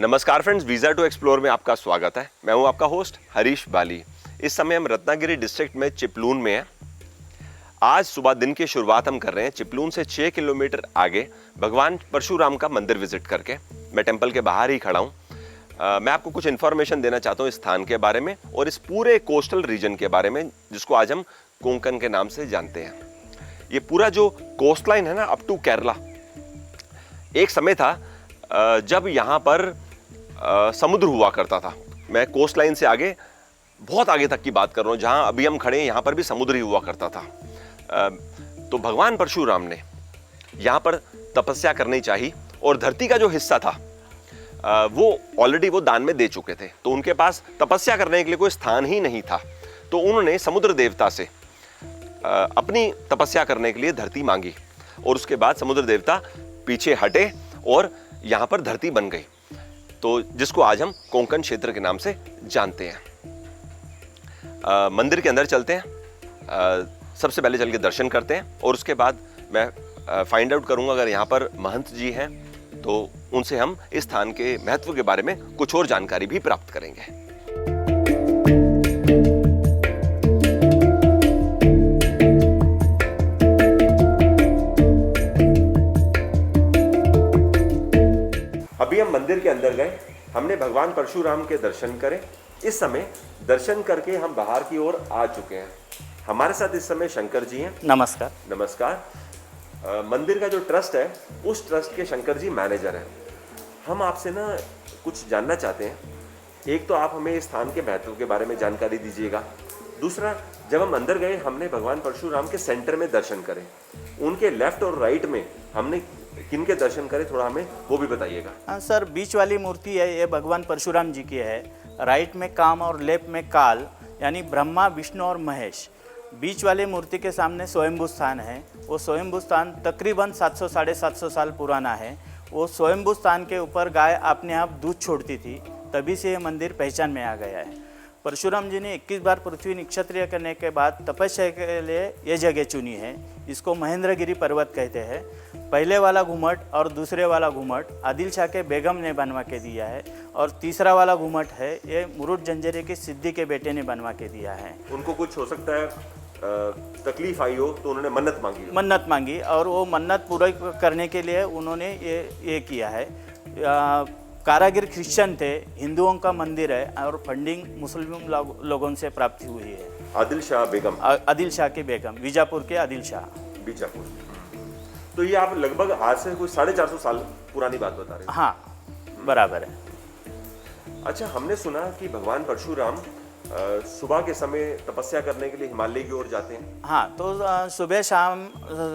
नमस्कार friends, visa to explore में आपका स्वागत है। मैं हूं आपका होस्ट हरीश बाली। इस समय हम रत्नागिरी डिस्ट्रिक्ट में चिपलून में हैं। आज सुबह दिन की शुरुआत हम कर रहे हैं चिपलून से 6 किलोमीटर आगे भगवान परशुराम का मंदिर विजिट करके। मैं टेंपल के बाहर ही खड़ा हूं। मैं आपको कुछ इन्फॉर्मेशन देना चाहता हूं इस स्थान के बारे में और इस पूरे कोस्टल रीजन के बारे में, जिसको आज हम कोंकण के नाम से जानते हैं। ये पूरा जो कोस्ट लाइन है ना, अप टू केरला, एक समय था जब यहाँ पर समुद्र हुआ करता था। मैं कोस्ट लाइन से आगे, बहुत आगे तक की बात कर रहा हूँ, जहाँ अभी हम खड़े हैं यहाँ पर भी समुद्र ही हुआ करता था। तो भगवान परशुराम ने यहाँ पर तपस्या करनी चाहिए और धरती का जो हिस्सा था वो ऑलरेडी वो दान में दे चुके थे, तो उनके पास तपस्या करने के लिए कोई स्थान ही नहीं था। तो उन्होंने समुद्र देवता से अपनी तपस्या करने के लिए धरती मांगी और उसके बाद समुद्र देवता पीछे हटे और यहाँ पर धरती बन गई, तो जिसको आज हम कोंकण क्षेत्र के नाम से जानते हैं। मंदिर के अंदर चलते हैं। सबसे पहले चल के दर्शन करते हैं और उसके बाद मैं फाइंड आउट करूंगा अगर यहाँ पर महंत जी हैं तो उनसे हम इस स्थान के महत्व के बारे में कुछ और जानकारी भी प्राप्त करेंगे। अभी हम मंदिर के अंदर गए, हमने भगवान परशुराम के दर्शन करे। इस समय दर्शन करके हम बाहर की ओर आ चुके हैं। हमारे साथ इस समय शंकर जी हैं। नमस्कार। नमस्कार। मंदिर का जो ट्रस्ट है, उस ट्रस्ट के शंकर जी मैनेजर हैं। हम आपसे ना कुछ जानना चाहते हैं। एक तो आप हमें इस स्थान के महत्व के बारे में जानकारी दीजिएगा। दूसरा, जब हम अंदर गए हमने भगवान परशुराम के सेंटर में दर्शन करे, उनके लेफ्ट और राइट में हमने किन के दर्शन करे, थोड़ा हमें वो भी बताइएगा। हाँ सर, बीच वाली मूर्ति है ये भगवान परशुराम जी की है। राइट में काम और लेफ्ट में काल, यानी ब्रह्मा, विष्णु और महेश। बीच वाली मूर्ति के सामने स्वयंभू स्थान है। वो स्वयंभू स्थान तकरीबन 700-750 साल पुराना है। वो स्वयंभू स्थान के ऊपर गाय अपने आप दूध छोड़ती थी, तभी से ये मंदिर पहचान में आ गया है। परशुराम जी ने 21 बार पृथ्वी निक्षत्रिय करने के बाद तपस्या के लिए ये जगह चुनी है। इसको महेंद्रगिरी पर्वत कहते हैं। पहले वाला घुमट और दूसरे वाला घुमट आदिल शाह के बेगम ने बनवा के दिया है और तीसरा वाला घुमट है ये मुरुड जंजरी के सिद्दी के बेटे ने बनवा के दिया है। उनको कुछ हो सकता है तकलीफ आई हो तो उन्होंने मन्नत मांगी और वो मन्नत पूरा करने के लिए उन्होंने ये किया है। कारागिर क्रिश्चियन थे, हिंदुओं का मंदिर है और फंडिंग मुस्लिम लोगों से प्राप्त हुई है। आदिल शाह की बेगम, बीजापुर के आदिल शाह। बीजापुर। तो ये आप लगभग आज से कुछ 450 साल पुरानी बात बता रहे हैं। हाँ, बराबर है। अच्छा, हमने सुना कि भगवान परशुराम सुबह के समय तपस्या करने के लिए हिमालय की ओर जाते हैं। हाँ, तो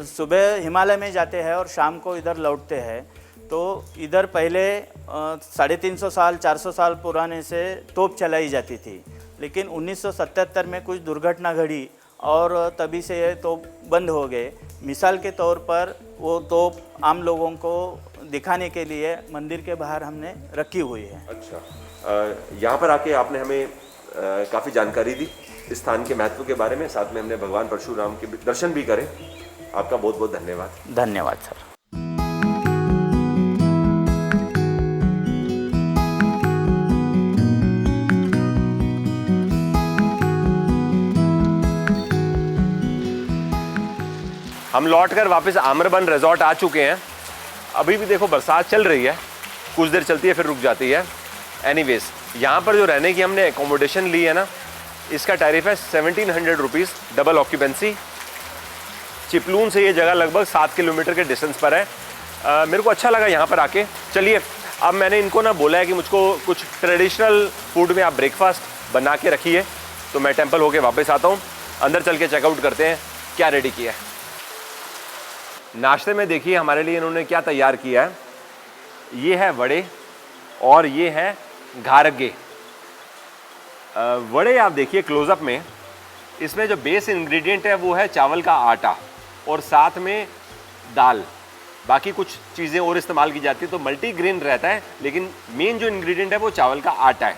सुबह हिमालय में जाते हैं और शाम को इधर लौटते हैं। तो इधर पहले 350 साल 400 साल पुराने से तोप चलाई जाती थी, लेकिन 1977 में कुछ दुर्घटना घटी और तभी से ये तोप बंद हो गए। मिसाल के तौर पर वो तोप आम लोगों को दिखाने के लिए मंदिर के बाहर हमने रखी हुई है। अच्छा, यहाँ पर आके आपने हमें काफ़ी जानकारी दी इस स्थान के महत्व के बारे में, साथ में हमने भगवान परशुराम के दर्शन भी करे। आपका बहुत बहुत धन्यवाद। धन्यवाद सर। हम लौटकर वापस आम्रबन रिजॉर्ट आ चुके हैं। अभी भी देखो बरसात चल रही है, कुछ देर चलती है फिर रुक जाती है। एनीवेज, यहाँ पर जो रहने की हमने एकोमोडेशन ली है ना, इसका टैरिफ है 1700 रुपीज़, डबल ऑक्यूपेंसी। चिपलून से ये जगह लगभग 7 किलोमीटर के डिस्टेंस पर है। मेरे को अच्छा लगा यहाँ पर आके। चलिए, अब मैंने इनको ना बोला है कि मुझको कुछ ट्रेडिशनल फूड में आप ब्रेकफास्ट बना के रखिए, तो मैं टेम्पल होके वापस आता हूँ। अंदर चल के चेकआउट करते हैं क्या रेडी किया है। नाश्ते में देखिए हमारे लिए इन्होंने क्या तैयार किया है। ये है वड़े और ये है घारगे। वड़े आप देखिए क्लोजअप में, इसमें जो बेस इंग्रेडिएंट है वो है चावल का आटा और साथ में दाल। बाकी कुछ चीज़ें और इस्तेमाल की जाती है, तो मल्टीग्रेन रहता है, लेकिन मेन जो इंग्रेडिएंट है वो चावल का आटा है।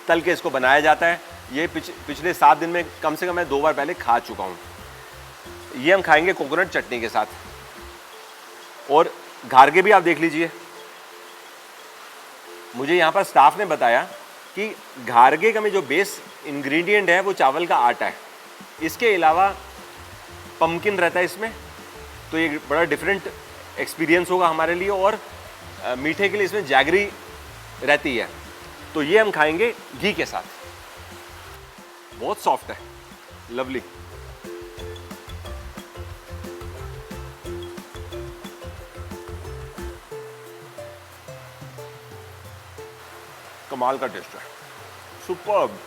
तल के इसको बनाया जाता है। ये पिछले 7 दिन में कम से कम मैं 2 बार पहले खा चुका हूँ। ये हम खाएंगे कोकोनट चटनी के साथ। और घारगे भी आप देख लीजिए, मुझे यहाँ पर स्टाफ ने बताया कि घारगे में जो बेस इंग्रेडिएंट है वो चावल का आटा है, इसके अलावा पम्पकिन रहता है इसमें, तो ये बड़ा डिफरेंट एक्सपीरियंस होगा हमारे लिए। और मीठे के लिए इसमें जैगरी रहती है, तो ये हम खाएंगे घी के साथ। बहुत सॉफ्ट है, लवली। कमाल का टेस्ट है, सुपर्ब।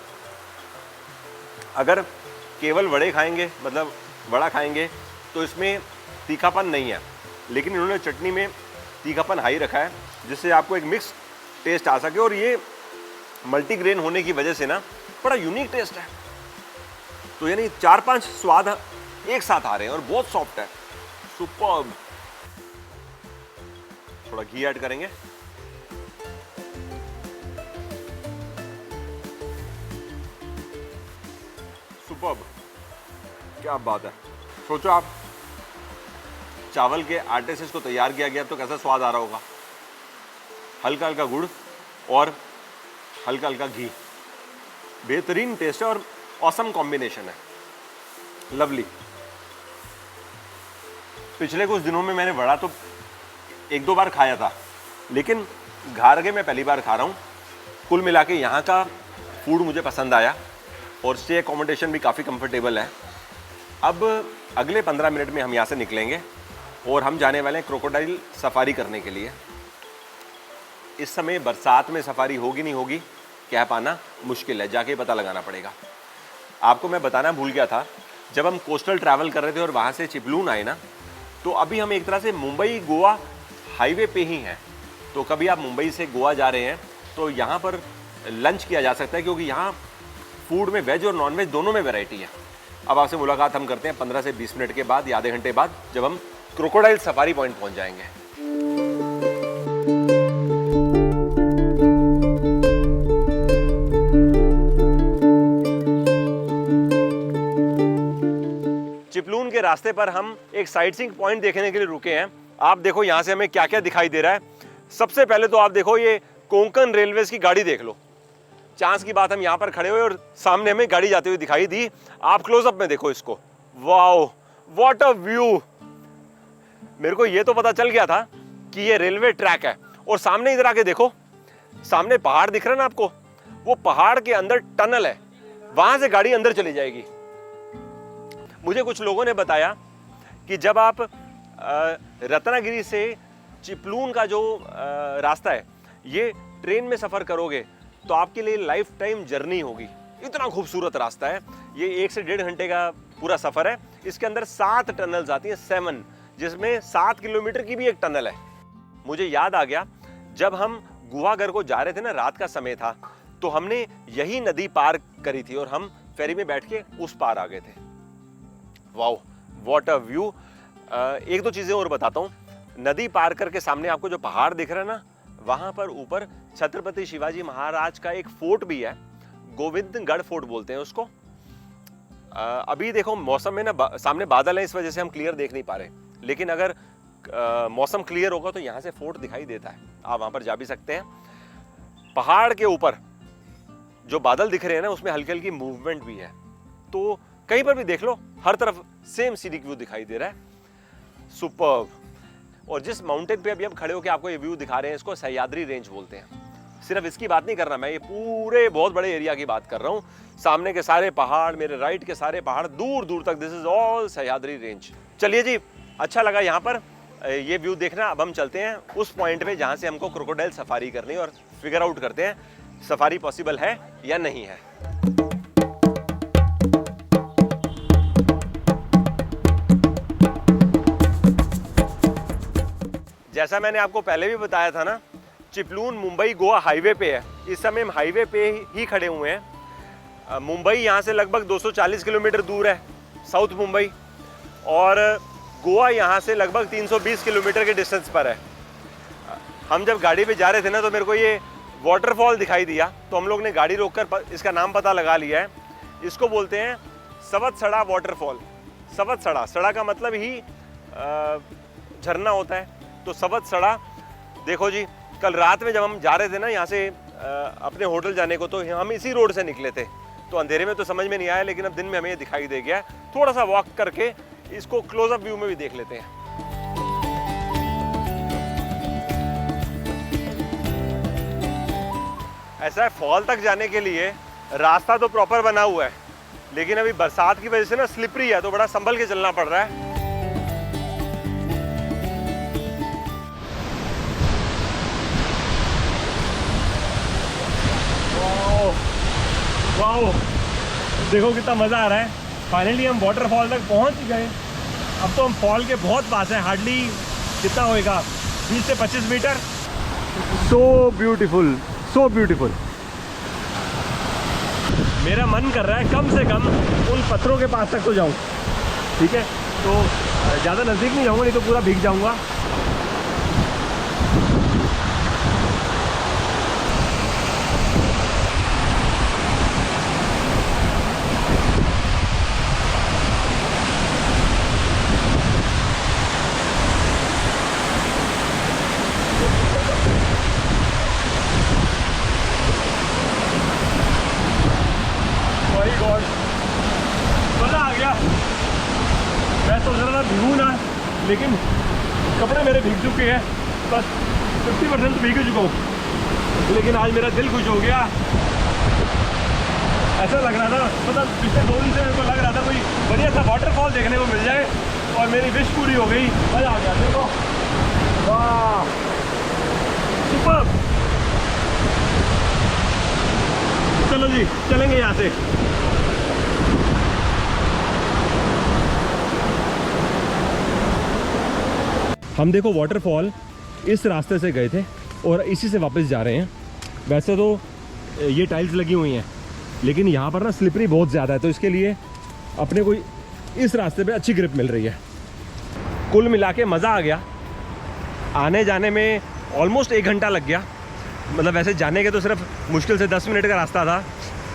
अगर केवल वड़े खाएंगे, मतलब वड़ा खाएंगे, तो इसमें तीखापन नहीं है, लेकिन इन्होंने चटनी में तीखापन हाई रखा है, जिससे आपको एक मिक्स टेस्ट आ सके। और ये मल्टीग्रेन होने की वजह से ना बड़ा यूनिक टेस्ट है, तो यानी 4-5 स्वाद एक साथ आ रहे हैं और बहुत सॉफ्ट है, सुपर्ब। थोड़ा घी ऐड करेंगे। सुपर्ब, क्या बात है। सोचो आप, चावल के आटे से इसको तैयार किया गया तो कैसा स्वाद आ रहा होगा। हल्का हल्का गुड़ और हल्का हल्का घी, बेहतरीन टेस्ट है और ऑसम कॉम्बिनेशन है, लवली। पिछले कुछ दिनों में मैंने वड़ा तो 1-2 बार खाया था, लेकिन घारगे में पहली बार खा रहा हूँ। कुल मिला के यहाँ का फूड मुझे पसंद आया और स्टे अकोमोडेशन भी काफ़ी कंफर्टेबल है। अब अगले 15 मिनट में हम यहाँ से निकलेंगे और हम जाने वाले हैं क्रोकोडाइल सफारी करने के लिए। इस समय बरसात में सफारी होगी नहीं होगी कह पाना मुश्किल है, जाके पता लगाना पड़ेगा। आपको मैं बताना भूल गया था, जब हम कोस्टल ट्रैवल कर रहे थे और वहाँ से चिपलून आए ना, तो अभी हम एक तरह से मुंबई गोवा हाईवे पे ही हैं। तो कभी आप मुंबई से गोवा जा रहे हैं तो यहाँ पर लंच किया जा सकता है, क्योंकि यहाँ फूड में वेज और नॉन वेज दोनों में वैरायटी है। अब आपसे मुलाकात हम करते हैं 15 से 20 मिनट के बाद या आधे घंटे बाद, जब हम क्रोकोडाइल सफारी पॉइंट पहुँच जाएंगे। चिपलून के रास्ते पर हम एक साइट सीइंग पॉइंट देखने के लिए रुके हैं। आप देखो यहाँ से हमें क्या क्या दिखाई दे रहा है। सबसे पहले तो आप देखो ये कोंकण रेलवेज की गाड़ी देख लो। चांस की बात हम यहाँ पर खड़े हुए और सामने हमें गाड़ी जाती हुई दिखाई दी। आप क्लोजअप में देखो इसको, वाओ व्हाट अ व्यू। मेरे को ये तो पता चल गया था कि ये रेलवे ट्रैक है। और सामने इधर आके देखो, सामने पहाड़ दिख रहा है ना आपको, वो पहाड़ के अंदर टनल है, वहां से गाड़ी अंदर चली जाएगी। मुझे कुछ लोगों ने बताया कि जब आप रत्नागिरी से चिपलून का जो रास्ता है, ये ट्रेन में सफर करोगे तो आपके लिए लाइफ टाइम जर्नी होगी। इतना खूबसूरत रास्ता है ये। 1 से 1.5 घंटे का पूरा सफर है। इसके अंदर 7 टनल्स आती हैं, 7, जिसमें 7 किलोमीटर की भी एक टनल है। मुझे याद आ गया, जब हम गुहागर को जा रहे थे ना, रात का समय था, तो हमने यही नदी पार करी थी और हम फेरी में बैठ के उस पार आ गए थे। Wow what a view. 1-2 चीजें और बताता हूँ। नदी पार करके सामने आपको जो पहाड़ दिख रहा है ना, वहां पर ऊपर छत्रपति शिवाजी महाराज का एक फोर्ट भी है, गोविंदगढ़ फोर्ट बोलते हैं उसको। अभी देखो मौसम में ना सामने बादल है, इस वजह से हम क्लियर देख नहीं पा रहे, लेकिन अगर मौसम क्लियर होगा तो यहाँ से फोर्ट दिखाई देता है। आप वहां पर जा भी सकते हैं। पहाड़ के ऊपर जो बादल दिख रहे हैं ना, उसमें हल्की हल्की मूवमेंट भी है, तो कहीं पर भी देख लो हर तरफ सेम सीनिक व्यू दिखाई दे रहा है। सुपर्ब। और जिस माउंटेन पे अभी हम खड़े होकर आपको ये व्यू दिखा रहे हैं, इसको सह्याद्री रेंज बोलते हैं। सिर्फ इसकी बात नहीं कर रहा मैं, ये पूरे बहुत बड़े एरिया की बात कर रहा हूँ। सामने के सारे पहाड़, मेरे राइट के सारे पहाड़, दूर दूर तक, this is all Sahyadri range. चलिए जी, अच्छा लगा यहाँ पर ये व्यू देखना। अब हम चलते हैं उस पॉइंट पे जहाँ से हमको क्रोकोडाइल सफारी करनी है और फिगर आउट करते हैं सफारी पॉसिबल है या नहीं है। जैसा मैंने आपको पहले भी बताया था ना, चिपलून मुंबई गोवा हाईवे पे है। इस समय हम हाईवे पे ही खड़े हुए हैं। मुंबई यहाँ से लगभग 240 किलोमीटर दूर है, साउथ मुंबई, और गोवा यहाँ से लगभग 320 किलोमीटर के डिस्टेंस पर है। हम जब गाड़ी पे जा रहे थे ना, तो मेरे को ये वाटरफॉल दिखाई दिया, तो हम लोग ने गाड़ी रोककर इसका नाम पता लगा लिया है। इसको बोलते हैं सवतसड़ा वाटरफॉल। सवतसड़ा, सड़ा का मतलब ही झरना होता है, तो सवतसड़ा। देखो जी, कल रात में जब हम जा रहे थे ना यहाँ से अपने होटल जाने को, तो हम इसी रोड से निकले थे, तो अंधेरे में तो समझ में नहीं आया, लेकिन अब दिन में हमें ये दिखाई दे गया। थोड़ा सा वॉक करके इसको क्लोजअप व्यू में भी देख लेते हैं। ऐसा है, फॉल तक जाने के लिए रास्ता तो प्रॉपर बना हुआ है, लेकिन अभी बरसात की वजह से ना स्लिपरी है, तो बड़ा संभल के चलना पड़ रहा है। वाओ, देखो कितना मज़ा आ रहा है। फाइनली हम वाटरफॉल तक पहुंच गए। अब तो हम फॉल के बहुत पास हैं, हार्डली कितना होएगा 20 से 25 metre. So beautiful, so beautiful. मेरा मन कर रहा है कम से कम उन पत्थरों के पास तक तो जाऊं, ठीक है, तो ज़्यादा नज़दीक नहीं जाऊंगा, नहीं तो पूरा भीग जाऊंगा। मज़ा आ गया। मैं सोच रहा था भीगूं ना, लेकिन कपड़े मेरे भीग चुके हैं, बस 50% तो भीग चुका हूँ, लेकिन आज मेरा दिल खुश हो गया। ऐसा लग रहा था, मतलब पिछले 2 दिन से मेरे को लग रहा था कोई बढ़िया सा वाटरफॉल देखने को मिल जाए, और मेरी विश पूरी हो गई। मज़ा आ गया। देखो, वाह, सुपर। चलो जी, चलेंगे यहाँ से। हम देखो वाटरफॉल इस रास्ते से गए थे और इसी से वापस जा रहे हैं। वैसे तो ये टाइल्स लगी हुई हैं, लेकिन यहाँ पर ना स्लिपरी बहुत ज़्यादा है, तो इसके लिए अपने को इस रास्ते पे अच्छी ग्रिप मिल रही है। कुल मिला के मज़ा आ गया। आने जाने में ऑलमोस्ट 1 घंटा लग गया। मतलब वैसे जाने के तो सिर्फ मुश्किल से 10 मिनट का रास्ता था,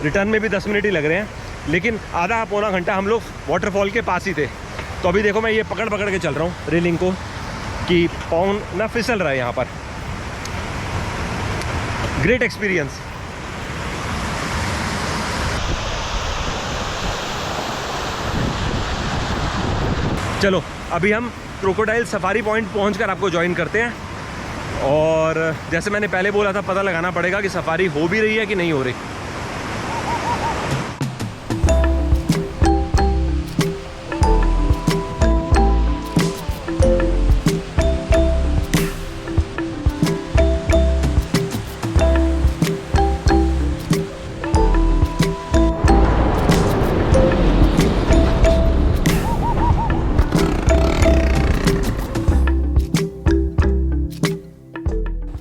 रिटर्न में भी 10 मिनट ही लग रहे हैं, लेकिन आधा पौना घंटा हम लोग वाटरफॉल के पास ही थे। तो अभी देखो मैं ये पकड़ पकड़ के चल रहा हूँ रेलिंग को, कि पाँव ना फिसल रहा है यहाँ पर। Great experience. चलो अभी हम क्रोकोडाइल सफारी पॉइंट पहुंचकर आपको ज्वाइन करते हैं, और जैसे मैंने पहले बोला था, पता लगाना पड़ेगा कि सफारी हो भी रही है कि नहीं हो रही।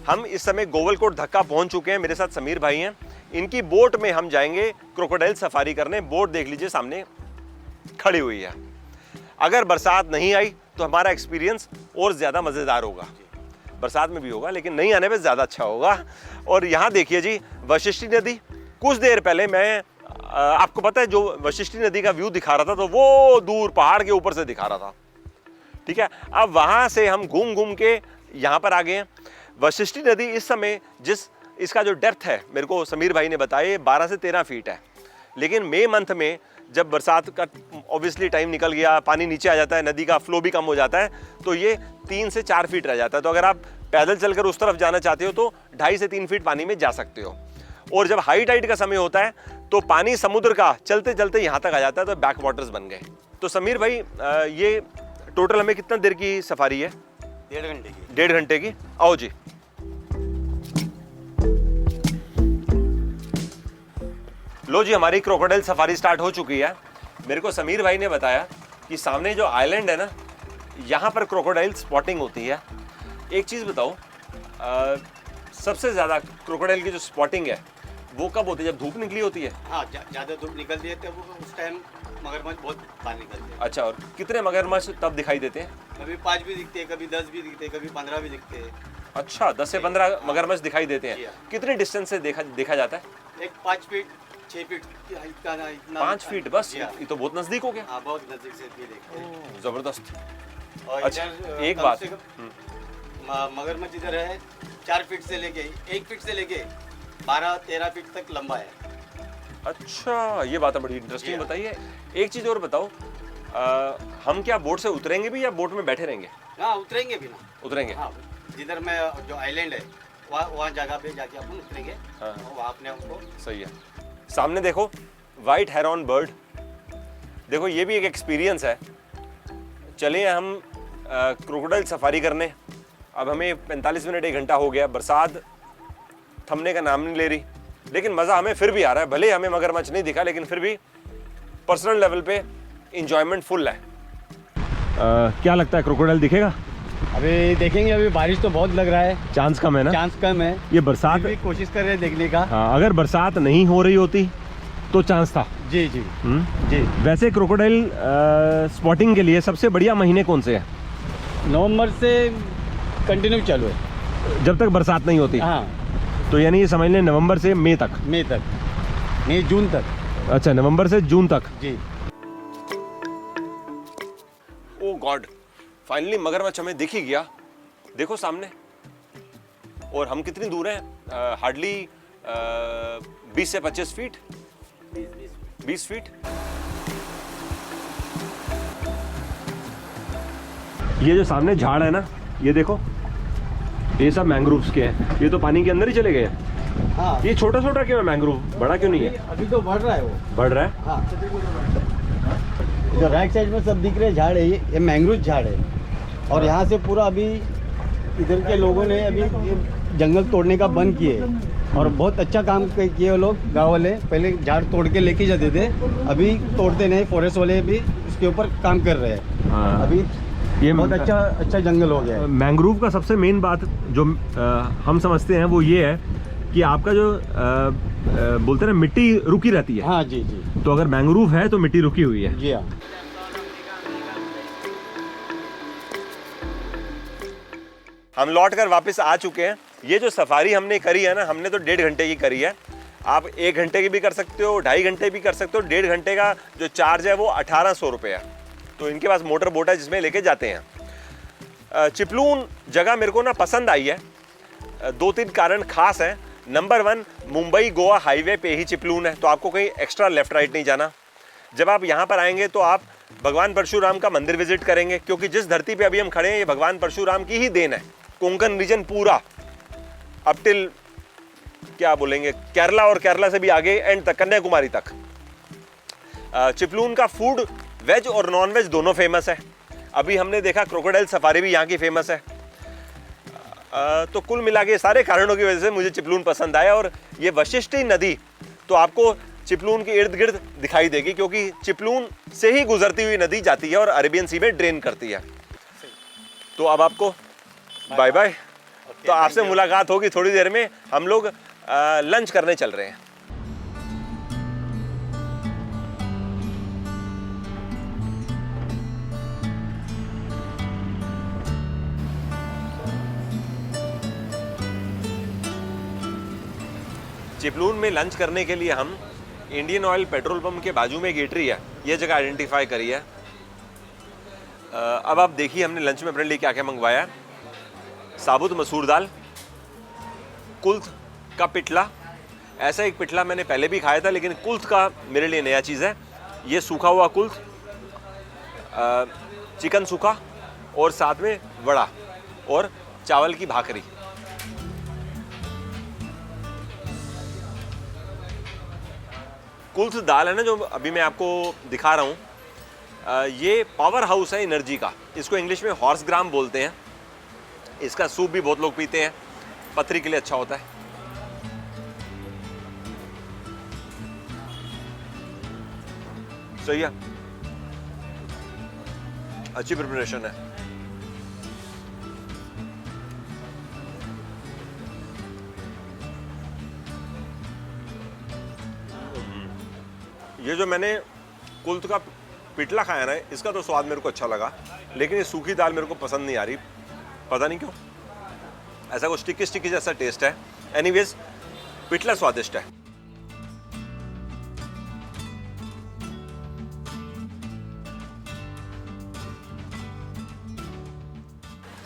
हम इस समय गोवलकोट धक्का पहुंच चुके हैं। मेरे साथ समीर भाई हैं। इनकी बोट में हम जाएंगे क्रोकोडाइल सफारी करने। बोट देख लीजिए सामने खड़ी हुई है। अगर बरसात नहीं आई तो हमारा एक्सपीरियंस और ज़्यादा मज़ेदार होगा। बरसात में भी होगा, लेकिन नहीं आने पे ज़्यादा अच्छा होगा। और यहाँ देखिए जी, वशिष्ठी नदी। कुछ देर पहले मैं आपको पता है, जो वशिष्ठी नदी का व्यू दिखा रहा था, तो वो दूर पहाड़ के ऊपर से दिखा रहा था, ठीक है। अब वहाँ से हम घूम घूम के यहाँ पर आ गए हैं। वशिष्ठी नदी इस समय इसका जो डेप्थ है, मेरे को समीर भाई ने बताया, 12 से 13 फीट है। लेकिन मई मंथ में जब बरसात का ऑब्वियसली टाइम निकल गया, पानी नीचे आ जाता है, नदी का फ्लो भी कम हो जाता है, तो ये 3 से 4 फीट रह जाता है। तो अगर आप पैदल चलकर उस तरफ जाना चाहते हो तो 2.5 से 3 फीट पानी में जा सकते हो। और जब हाई टाइड का समय होता है तो पानी समुद्र का चलते चलते यहाँ तक आ जाता है, तो बैक वाटर्स बन गए। तो समीर भाई, ये टोटल हमें कितना देर की सफारी है? 1.5 घंटे की। 1.5 घंटे की। आओ जी। लो जी, हमारी क्रोकोडाइल सफारी स्टार्ट हो चुकी है। मेरे को समीर भाई ने बताया कि सामने जो आइलैंड है ना, यहाँ पर क्रोकोडाइल स्पॉटिंग होती है। एक चीज़ बताओ, सबसे ज़्यादा क्रोकोडाइल की जो स्पॉटिंग है वो कब होती है? जब धूप निकली होती है? हाँ, ज़्यादा धूप निकलती है तब उस टाइम मगरमच्छ बहुत बाहर निकलते हैं। अच्छा, और कितने मगरमच्छ तब दिखाई देते हैं? कभी 5 भी दिखते हैं, कभी 10 भी दिखते हैं, कभी 15 भी दिखते हैं। अच्छा, 10 से 15 मगरमच्छ दिखाई देते जी हैं। हाँ। कितने डिस्टेंस से देखा जाता है? एक 5 फीट 6 फीट का ना, इतना 5 फीट बस? जी हाँ। ये तो बहुत नज़दीक हो गया। हाँ, बहुत नज़दीक से भी देखते हैं। ज़बरदस्त। और अच्छा, इधर एक कम बात। से कम मगरमच्छ इधर है 4 फीट से लेके 1 फीट से लेके 12-13 फीट तक लंबा है। अच्छा, ये बात है बड़ी इंटरेस्टिंग बताइए। एक चीज और बताओ, हम क्या बोट से उतरेंगे भी या बोट में बैठे रहेंगे? हाँ, उतरेंगे भी ना। उतरेंगे। हाँ, जिधर में जो आइलैंड है वहाँ जगह पे जाके अपन उतरेंगे। हाँ। और वहाँ अपने हमको सही है। सामने देखो वाइट हेरॉन बर्ड, देखो ये भी एक एक्सपीरियंस है। चलिए हम क्रोकोडाइल सफारी करने। अब हमें 45 मिनट 1 घंटा हो गया, बरसात थमने का नाम नहीं ले रही, लेकिन मज़ा हमें फिर भी आ रहा है। भले हमें मगरमच्छ नहीं दिखा, लेकिन फिर भी पर्सनल लेवल पे इंजॉयमेंट फुल है। क्या लगता है, क्रोकोडाइल दिखेगा? अभी देखेंगे। अभी बारिश तो बहुत लग रहा है, चांस कम है ना? चांस कम है। ये बरसात भी कोशिश कर रहे हैं देखने का। हाँ, अगर बरसात नहीं हो रही होती तो चांस था। जी जी जी। वैसे क्रोकोडाइल स्पॉटिंग के लिए सबसे बढ़िया महीने कौन से हैं? नवंबर से कंटिन्यू चालू है, जब तक बरसात नहीं होती। हाँ। तो यानी ये समझ लें नवंबर से मई तक। मई तक नहीं, जून तक। अच्छा, नवंबर से जून तक। जी। ओ गॉड, फाइनली मगरमच्छ हमें दिख ही गया। देखो सामने। और हम कितनी दूर हैं? हार्डली 20 से 25 फीट। 20 फीट। ये जो सामने झाड़ है ना, ये देखो, ये सब मैंग्रोव्स के हैं। ये तो पानी के अंदर ही चले गए हैं। हाँ, ये छोटा छोटा क्यों है मैंग्रोव, बड़ा क्यों नहीं है? अभी तो बढ़ रहा है वो। बढ़ रहा है। हाँ, जो राइट साइड में सब दिख रहे झाड़ है, ये मैंग्रोव झाड़ है। और यहाँ से पूरा अभी इधर के लोगों ने अभी ये जंगल तोड़ने का बंद किए, और बहुत अच्छा काम किए वो लोग। गाँव वाले पहले झाड़ तोड़ के लेके जाते थे, अभी तोड़ते नहीं। फॉरेस्ट वाले भी इसके ऊपर काम कर रहे हैं। हाँ। अभी ये बहुत अच्छा जंगल हो गया है। मैंग्रोव का सबसे मेन बात जो हम समझते हैं वो ये है कि आपका जो बोलते हैं ना, मिट्टी रुकी रहती है। हाँ जी जी। तो अगर मैंग्रोव है तो मिट्टी रुकी हुई है। जी हाँ। हम लौट कर वापस आ चुके हैं। ये जो सफारी हमने करी है ना, हमने तो 1.5 घंटे की करी है। आप 1 घंटे की भी कर सकते हो, 2.5 घंटे भी कर सकते हो। 1.5 घंटे का जो चार्ज है वो 1800 रुपये है। तो इनके पास मोटर बोट है जिसमें लेके जाते हैं। चिपलून जगह मेरे को ना पसंद आई है। 2-3 कारण खास हैं। नंबर 1, मुंबई गोवा हाईवे पे ही चिपलून है, तो आपको कहीं एक्स्ट्रा लेफ्ट राइट नहीं जाना। जब आप यहाँ पर आएंगे तो आप भगवान परशुराम का मंदिर विजिट करेंगे, क्योंकि जिस धरती पे अभी हम खड़े हैं ये भगवान परशुराम की ही देन है। कोंकण रीजन पूरा अप टिल क्या बोलेंगे, केरला, और केरला से भी आगे एंड तक, कन्याकुमारी तक। चिपलून का फूड वेज और नॉन वेज दोनों फेमस है। अभी हमने देखा क्रोकोडाइल सफारी भी यहाँ की फेमस है। तो कुल मिला के सारे कारणों की वजह से मुझे चिपलून पसंद आया। और ये वशिष्ठी नदी तो आपको चिपलून के इर्द गिर्द दिखाई देगी, क्योंकि चिपलून से ही गुजरती हुई नदी जाती है और अरेबियन सी में ड्रेन करती है। तो अब आपको बाय बाय। तो आपसे मुलाकात होगी थोड़ी देर में। हम लोग लंच करने चल रहे हैं। चिपलून में लंच करने के लिए हम इंडियन ऑयल पेट्रोल पंप के बाजू में एक ईटरी है, ये जगह आइडेंटिफाई करी है। अब आप देखिए हमने लंच में अपने लिए क्या क्या मंगवाया। साबुत मसूर दाल, कुल्थ का पिठला। ऐसा एक पिठला मैंने पहले भी खाया था, लेकिन कुल्थ का मेरे लिए नया चीज़ है। ये सूखा हुआ कुल्थ, चिकन सूखा, और साथ में वड़ा और चावल की भाकरी। कुल्थ दाल है ना, जो अभी मैं आपको दिखा रहा हूँ, ये पावर हाउस है एनर्जी का। इसको इंग्लिश में हॉर्स ग्राम बोलते हैं। इसका सूप भी बहुत लोग पीते हैं, पथरी के लिए अच्छा होता है। सही है, अच्छी प्रिपरेशन है। ये जो मैंने कुल्थ का पिठला खाया ना, इसका तो स्वाद मेरे को अच्छा लगा, लेकिन ये सूखी दाल मेरे को पसंद नहीं आ रही, पता नहीं क्यों। ऐसा कुछ स्टिकी स्टिकी जैसा टेस्ट है। एनीवेज पिठला स्वादिष्ट है।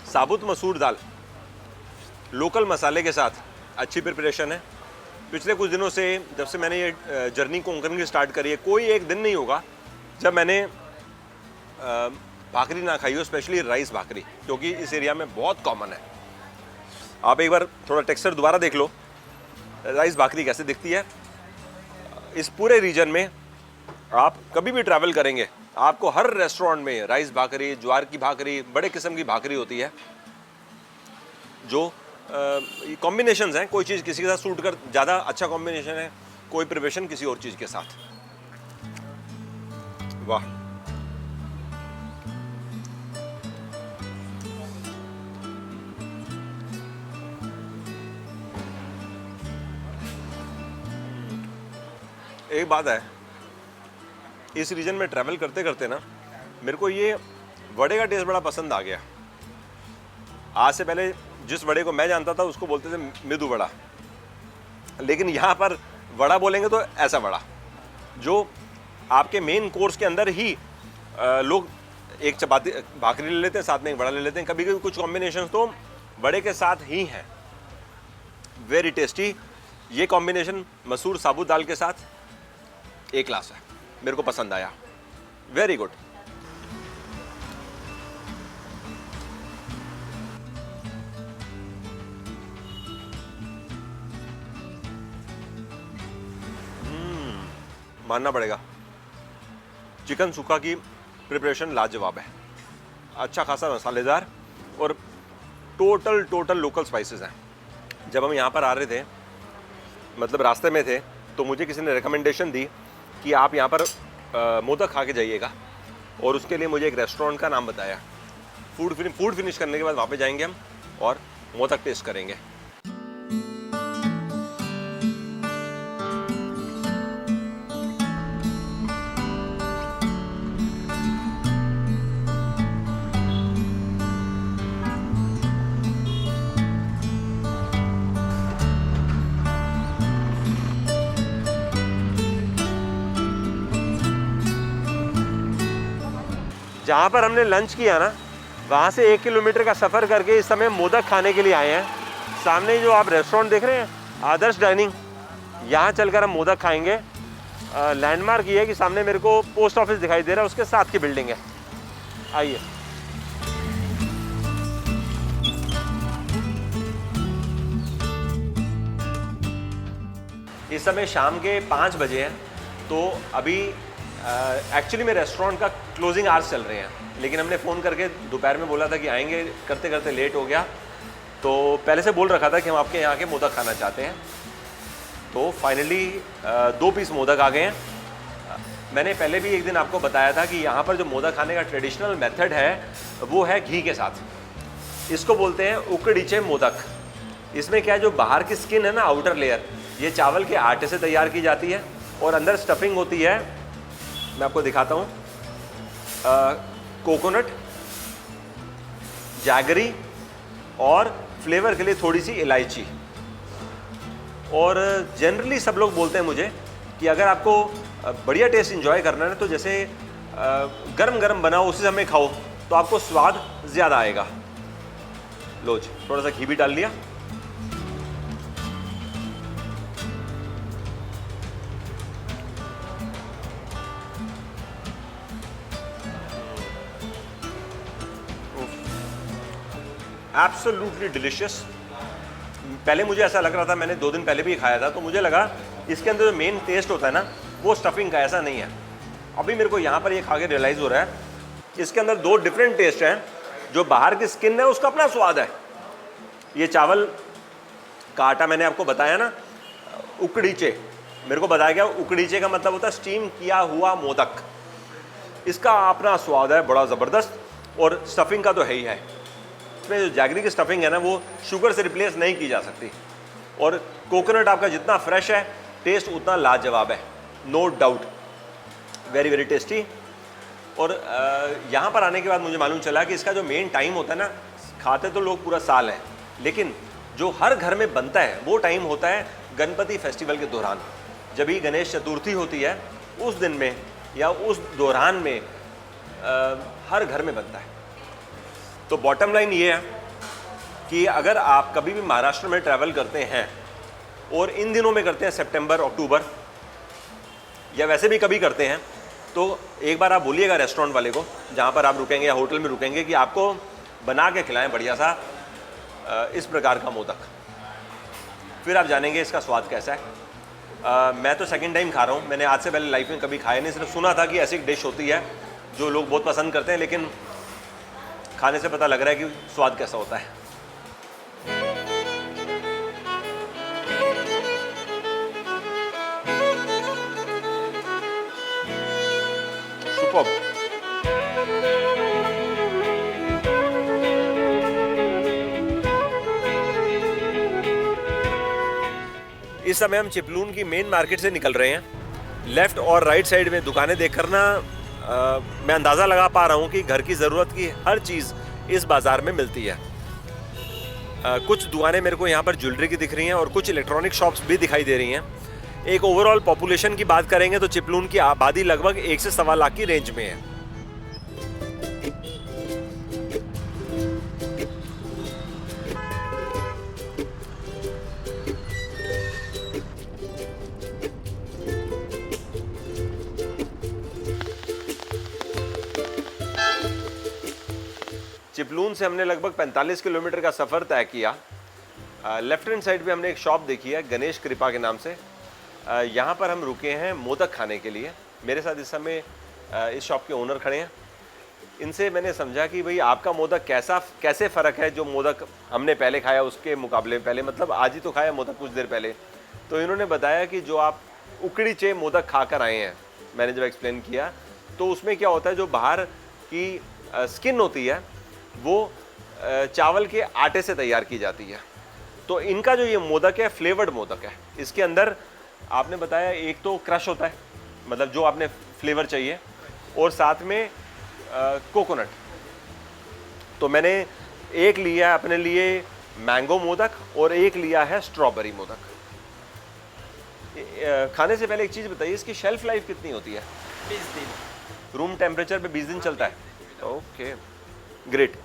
साबुत मसूर दाल लोकल मसाले के साथ अच्छी प्रिपरेशन है। पिछले कुछ दिनों से जब से मैंने ये जर्नी कोंकण की स्टार्ट करी है, कोई एक दिन नहीं होगा जब मैंने भाकरी ना खाई हो, स्पेशली राइस भाकरी, क्योंकि इस एरिया में बहुत कॉमन है। आप एक बार थोड़ा टेक्सचर दोबारा देख लो, राइस भाकरी कैसे दिखती है। इस पूरे रीजन में आप कभी भी ट्रैवल करेंगे, आपको हर रेस्टोरेंट में राइस भाकरी, ज्वार की भाकरी, बड़े किस्म की भाकरी होती है। जो कॉम्बिनेशंस हैं, कोई चीज़ किसी के साथ सूट कर, ज़्यादा अच्छा कॉम्बिनेशन है कोई प्रिपरेशन किसी और चीज़ के साथ। वाह, एक बात है, इस रीजन में ट्रैवल करते करते ना मेरे को ये वड़े का टेस्ट बड़ा पसंद आ गया। आज से पहले जिस वड़े को मैं जानता था उसको बोलते थे मेदू वड़ा, लेकिन यहाँ पर वड़ा बोलेंगे तो ऐसा वड़ा जो आपके मेन कोर्स के अंदर ही लोग एक चपाती भाकरी ले लेते हैं, साथ में एक वड़ा ले लेते हैं। कभी कभी कुछ कॉम्बिनेशन तो वड़े के साथ ही हैं। Very tasty. ये कॉम्बिनेशन मसूर साबुत दाल के साथ एक क्लास है, मेरे को पसंद आया। Very good. मानना पड़ेगा, चिकन सुक्का की प्रिपरेशन लाजवाब है। अच्छा खासा मसालेदार और टोटल लोकल स्पाइसेस हैं। जब हम यहाँ पर आ रहे थे, मतलब रास्ते में थे, तो मुझे किसी ने रिकमेंडेशन दी कि आप यहाँ पर मोदक खा के जाइएगा, और उसके लिए मुझे एक रेस्टोरेंट का नाम बताया। फूड फिनिश करने के बाद वहाँ पे जाएंगे हम और मोदक टेस्ट करेंगे। जहाँ पर हमने लंच किया ना, वहाँ से 1 किलोमीटर का सफ़र करके इस समय मोदक खाने के लिए आए हैं। सामने जो आप रेस्टोरेंट देख रहे हैं, आदर्श डाइनिंग, यहाँ चलकर हम मोदक खाएंगे। लैंडमार्क ये है कि सामने मेरे को पोस्ट ऑफिस दिखाई दे रहा है, उसके साथ की बिल्डिंग है। आइए। इस समय शाम के 5 बजे हैं, तो अभी एक्चुअली मेरे रेस्टोरेंट का क्लोजिंग आवर्स चल रहे हैं, लेकिन हमने फ़ोन करके दोपहर में बोला था कि आएंगे, करते करते लेट हो गया, तो पहले से बोल रखा था कि हम आपके यहाँ के मोदक खाना चाहते हैं। तो फाइनली 2 पीस मोदक आ गए हैं। मैंने पहले भी एक दिन आपको बताया था कि यहाँ पर जो मोदक खाने का ट्रेडिशनल मेथड है वो है घी के साथ। इसको बोलते हैं उकडीचे मोदक। इसमें क्या है, जो बाहर की स्किन है ना, आउटर लेयर, ये चावल के आटे से तैयार की जाती है, और अंदर स्टफिंग होती है, मैं आपको दिखाता हूँ, कोकोनट, जैगरी और फ्लेवर के लिए थोड़ी सी इलायची। और जनरली सब लोग बोलते हैं मुझे कि अगर आपको बढ़िया टेस्ट एंजॉय करना है ना, तो जैसे गरम गरम बनाओ, उसी समय खाओ, तो आपको स्वाद ज़्यादा आएगा। लो जी, थोड़ा सा घी भी डाल लिया। Absolutely delicious. पहले मुझे ऐसा लग रहा था, मैंने 2 दिन पहले भी खाया था, तो मुझे लगा इसके अंदर जो मेन टेस्ट होता है ना, वो स्टफिंग का, ऐसा नहीं है। अभी मेरे को यहाँ पर ये खा के रियलाइज़ हो रहा है, इसके अंदर 2 डिफरेंट टेस्ट हैं। जो बाहर की स्किन है उसका अपना स्वाद है। ये चावल का आटा मैंने आपको बताया ना, उकडीचे, मेरे को बताया गया उकडीचे का मतलब होता है स्टीम किया हुआ मोदक। इसका अपना स्वाद है बड़ा ज़बरदस्त, और स्टफिंग का तो है ही है। इसमें जो जैगरी की स्टफिंग है ना, वो शुगर से रिप्लेस नहीं की जा सकती, और कोकोनट आपका जितना फ्रेश है, टेस्ट उतना लाजवाब है, no doubt. Very very tasty. और यहाँ पर आने के बाद मुझे मालूम चला कि इसका जो मेन टाइम होता है ना, खाते तो लोग पूरा साल है, लेकिन जो हर घर में बनता है वो टाइम होता है गणपति फेस्टिवल के दौरान। जब ही गणेश चतुर्थी होती है, उस दिन में या उस दौरान में हर घर में बनता है। तो बॉटम लाइन ये है कि अगर आप कभी भी महाराष्ट्र में ट्रैवल करते हैं और इन दिनों में करते हैं, सितंबर अक्टूबर, या वैसे भी कभी करते हैं, तो एक बार आप बोलिएगा रेस्टोरेंट वाले को जहाँ पर आप रुकेंगे या होटल में रुकेंगे कि आपको बना के खिलाएं बढ़िया सा इस प्रकार का मोदक। फिर आप जानेंगे इसका स्वाद कैसा है। मैं तो सेकंड टाइम खा रहा हूँ, मैंने आज से पहले लाइफ में कभी खाया नहीं, सिर्फ सुना था कि ऐसी एक डिश होती है जो लोग बहुत पसंद करते हैं, लेकिन खाने से पता लग रहा है कि स्वाद कैसा होता है। सुपर्ब। इस समय हम चिपलून की मेन मार्केट से निकल रहे हैं। लेफ्ट और राइट साइड में दुकानें देखकर ना मैं अंदाज़ा लगा पा रहा हूँ कि घर की ज़रूरत की हर चीज़ इस बाज़ार में मिलती है। कुछ दुकानें मेरे को यहाँ पर ज्वेलरी की दिख रही हैं और कुछ इलेक्ट्रॉनिक शॉप्स भी दिखाई दे रही हैं। एक ओवरऑल पॉपुलेशन की बात करेंगे तो चिपलून की आबादी लगभग 1 से 1.25 लाख की रेंज में है। चिपलून से हमने लगभग 45 किलोमीटर का सफ़र तय किया। लेफ्ट हैंड साइड पे हमने एक शॉप देखी है गणेश कृपा के नाम से। यहाँ पर हम रुके हैं मोदक खाने के लिए। मेरे साथ इस समय इस शॉप के ओनर खड़े हैं। इनसे मैंने समझा कि भाई आपका मोदक कैसे फ़र्क है जो मोदक हमने पहले खाया उसके मुकाबले, पहले मतलब आज ही तो खाया मोदक कुछ देर पहले। तो इन्होंने बताया कि जो आप उकड़ी चे मोदक खा कर आए हैं, मैंने जब एक्सप्लेन किया तो उसमें क्या होता है, जो बाहर की स्किन होती है वो चावल के आटे से तैयार की जाती है। तो इनका जो ये मोदक है फ्लेवर्ड मोदक है। इसके अंदर आपने बताया एक तो क्रश होता है, मतलब जो आपने फ्लेवर चाहिए, और साथ में कोकोनट। तो मैंने एक लिया अपने लिए मैंगो मोदक और एक लिया है स्ट्रॉबेरी मोदक। खाने से पहले एक चीज़ बताइए, इसकी शेल्फ लाइफ कितनी होती है? 20 दिन। रूम टेम्परेचर पे 20 दिन चलता है। Okay, great.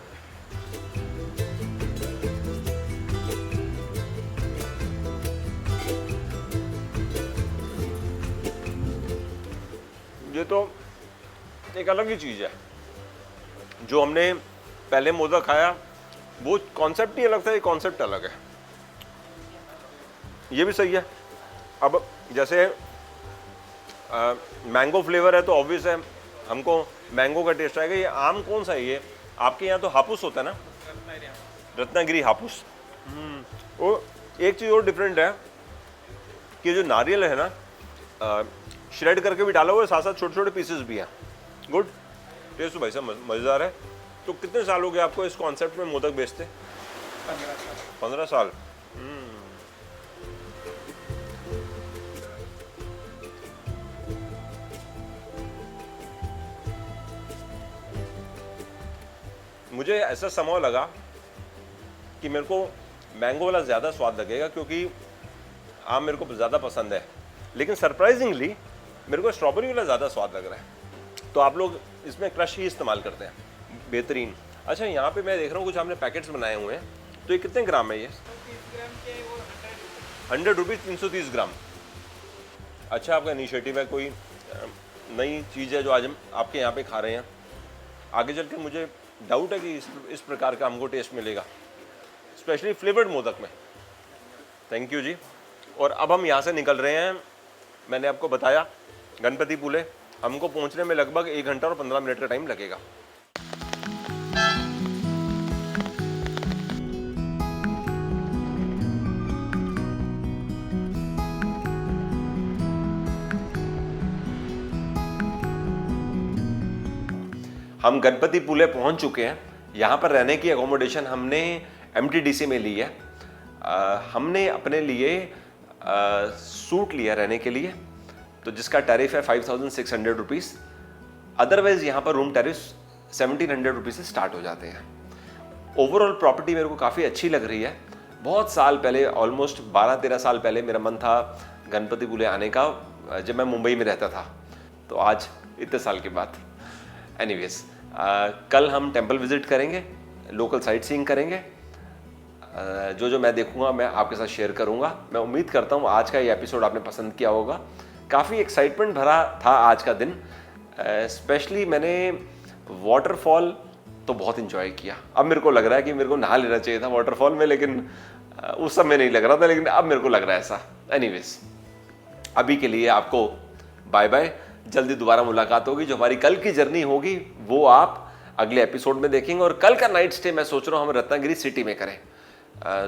ये तो एक अलग ही चीज़ है। जो हमने पहले मोदक खाया वो कॉन्सेप्ट ही अलग था, ये कॉन्सेप्ट अलग है। ये भी सही है। अब जैसे मैंगो फ्लेवर है तो ऑब्वियस है हमको मैंगो का टेस्ट आएगा। ये आम कौन सा है ये? आपके यहाँ तो हापुस होता है ना, रत्नागिरी हापुस। और एक चीज़ और डिफरेंट है कि जो नारियल है ना, श्रेड करके भी डाला हुआ है, साथ साथ छोटे छोटे पीसेस भी हैं। गुड टेस्ट भाई साहब, मज़ेदार है। तो कितने साल हो गए आपको इस कॉन्सेप्ट में मोदक बेचते? 15 साल। मुझे ऐसा समय लगा कि मेरे को मैंगो वाला ज़्यादा स्वाद लगेगा क्योंकि आम मेरे को ज़्यादा पसंद है, लेकिन सरप्राइजिंगली मेरे को स्ट्रॉबेरी वाला ज़्यादा स्वाद लग रहा है। तो आप लोग इसमें क्रश ही इस्तेमाल करते हैं, बेहतरीन। अच्छा, यहाँ पे मैं देख रहा हूँ कुछ आपने पैकेट्स बनाए हुए हैं, तो ये कितने ग्राम है? ये 100 रुपीज़ 330 ग्राम। अच्छा, आपका इनिशिएटिव है, कोई नई चीज़ है जो आज हम आपके यहाँ पे खा रहे हैं। आगे चल के मुझे डाउट है कि इस प्रकार का हमको टेस्ट मिलेगा, स्पेशली फ्लेवर्ड मोदक में। थैंक यू जी। और अब हम यहाँ से निकल रहे हैं। मैंने आपको बताया गणपति पुले, हमको पहुँचने में लगभग 1 घंटा और 15 मिनट का टाइम लगेगा। हम गणपति पुले पहुंच चुके हैं। यहाँ पर रहने की एकोमोडेशन हमने MTDC में ली है। हमने अपने लिए सूट लिया रहने के लिए, तो जिसका टैरिफ है 5600 रुपीज़। अदरवाइज यहाँ पर रूम टैरिफ 1700 रुपीज़ से स्टार्ट हो जाते हैं। ओवरऑल प्रॉपर्टी मेरे को काफ़ी अच्छी लग रही है। बहुत साल पहले, ऑलमोस्ट 12-13 साल पहले मेरा मन था गणपति पुले आने का, जब मैं मुंबई में रहता था। तो आज इतने साल के बाद एनीवेज, कल हम टेंपल विजिट करेंगे, लोकल साइट सीइंग करेंगे, जो जो मैं देखूंगा मैं आपके साथ शेयर करूंगा। मैं उम्मीद करता हूं आज का ये एपिसोड आपने पसंद किया होगा। काफ़ी एक्साइटमेंट भरा था आज का दिन। स्पेशली मैंने वाटरफॉल तो बहुत इंजॉय किया। अब मेरे को लग रहा है कि मेरे को नहा लेना चाहिए था वाटरफॉल में, लेकिन उस समय नहीं लग रहा था, लेकिन अब मेरे को लग रहा है ऐसा। एनीवेज, अभी के लिए आपको बाय बाय। जल्दी दोबारा मुलाकात होगी। जो हमारी कल की जर्नी होगी वो आप अगले एपिसोड में देखेंगे। और कल का नाइट स्टे मैं सोच रहा हूँ हम रत्नागिरी सिटी में करें।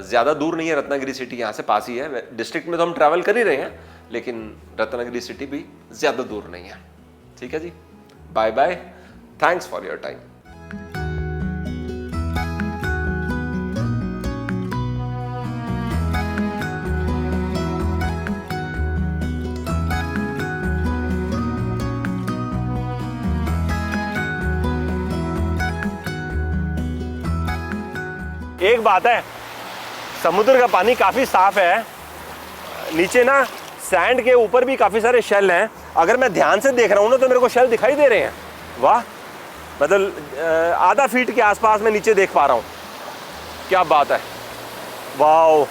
ज़्यादा दूर नहीं है रत्नागिरी सिटी, यहाँ से पास ही है। डिस्ट्रिक्ट में तो हम ट्रैवल कर ही रहे हैं, लेकिन रत्नागिरी सिटी भी ज़्यादा दूर नहीं है। ठीक है जी, bye bye. Thanks for your time. एक बात है, समुद्र का पानी काफ़ी साफ है। नीचे ना सैंड के ऊपर भी काफ़ी सारे शेल हैं। अगर मैं ध्यान से देख रहा हूँ ना तो मेरे को शेल दिखाई दे रहे हैं। वाह, मतलब आधा फीट के आसपास मैं नीचे देख पा रहा हूँ। क्या बात है, वाह।